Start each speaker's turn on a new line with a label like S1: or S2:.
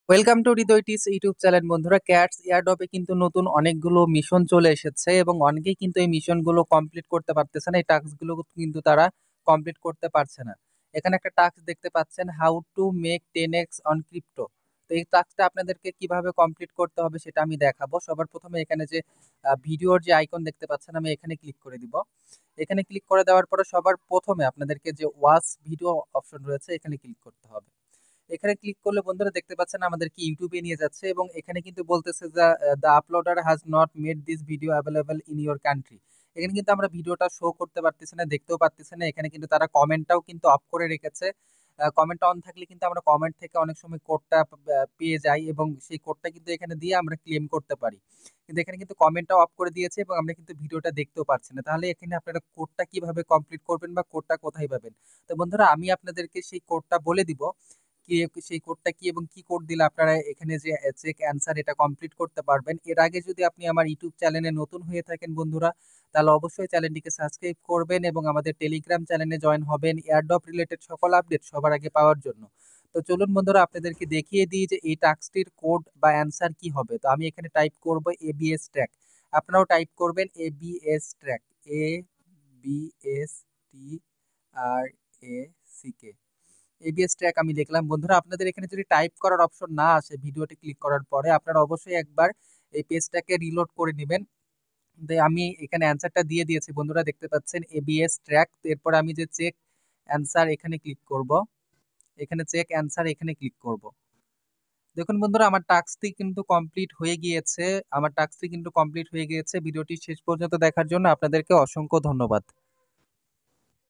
S1: Welcome to Hridoy টিস YouTube channel. বন্ধুরা, cats এয়ারড্রপে কিন্তু নতুন অনেকগুলো মিশন চলে এসেছে এবং অনেকেই কিন্তু এই মিশনগুলো কমপ্লিট করতে পারতেছে না। এই টাস্কগুলো কিন্তু তারা কমপ্লিট করতে পারছে না। এখানে একটা টাস্ক দেখতে পাচ্ছেন, how to make 10x on crypto. তো এই টাস্কটা আপনাদেরকে কিভাবে কমপ্লিট করতে হবে সেটা আমি দেখাবো। সবার প্রথমে এখানে যে ভিডিওর যে আইকন দেখতে পাচ্ছেন, আমি এখানে ক্লিক করে দিব। এখানে ক্লিক করে দেওয়ার পরে সবার প্রথমে আপনাদেরকে যে ওয়াচ ভিডিও অপশন রয়েছে এখানে ক্লিক করতে হবে। এখানে ক্লিক করলে বন্ধুরা দেখতে পাচ্ছেন আমাদেরকে ইউটিউবে নিয়ে যাচ্ছে এবং এখানে কিন্তু বলতেছে যে the uploader has not made this video available in your country. এখানে কিন্তু আমরা ভিডিওটা শো করতে পারতেছি না, দেখতেও পারতেছি না। এখানে কিন্তু তারা কমেন্টটাও কিন্তু অফ করে রেখেছে। কমেন্ট অন থাকলে কিন্তু আমরা কমেন্ট থেকে অনেক সময় কোডটা পেয়ে যাই এবং সেই কোডটা কিন্তু এখানে দিয়ে আমরা ক্লেম করতে পারি। কিন্তু এখানে কিন্তু কমেন্টটা অফ করে দিয়েছে এবং আমরা কিন্তু ভিডিওটা দেখতেও পারছি না। তাহলে এখানে আপনারা কোডটা কিভাবে কমপ্লিট করবেন বা কোডটা কোথায় পাবেন? তো বন্ধুরা, আমি আপনাদেরকে সেই কোডটা বলে দিব। কি সেই কোডটা কি এবং কি কোড দিলে আপনারা এখানে যে চেক অ্যান্সার এটা কমপ্লিট করতে পারবেন। এর আগে যদি আপনি আমার ইউটিউব চ্যানেলে নতুন হয়ে থাকেন বন্ধুরা, তাহলে অবশ্যই চ্যানেলটিকে সাবস্ক্রাইব করবেন এবং আমাদের টেলিগ্রাম চ্যানেলে জয়েন হবেন এয়ারড্রপ রিলেটেড সকল আপডেট সবার আগে পাওয়ার জন্য। তো চলুন বন্ধুরা, আপনাদেরকে দেখিয়ে দিই যে এই টাস্কটির কোড বা অ্যান্সার কি হবে। তো আমি এখানে টাইপ করব এবিএস ট্র্যাক। আপনারাও টাইপ করবেন ABS track, ABSTRACK। ABS track আমি লিখলাম। বন্ধুরা, আপনাদের এখানে যদি টাইপ করার অপশন না আসে ভিডিওটি ক্লিক করার পরে, আপনারা অবশ্যই একবার এই পেজটাকে রিলোড করে নেবেন। আমি এখানে অ্যান্সারটা দিয়ে দিয়েছি বন্ধুরা, দেখতে পাচ্ছেন এবিএস ট্র্যাক। এরপর আমি যে চেক অ্যান্সার এখানে ক্লিক করব। এখানে চেক অ্যান্সার এখানে ক্লিক করব। দেখুন বন্ধুরা, আমার টাস্কটি কিন্তু কমপ্লিট হয়ে গিয়েছে। ভিডিওটি শেষ পর্যন্ত দেখার জন্য আপনাদেরকে অসংখ্য ধন্যবাদ।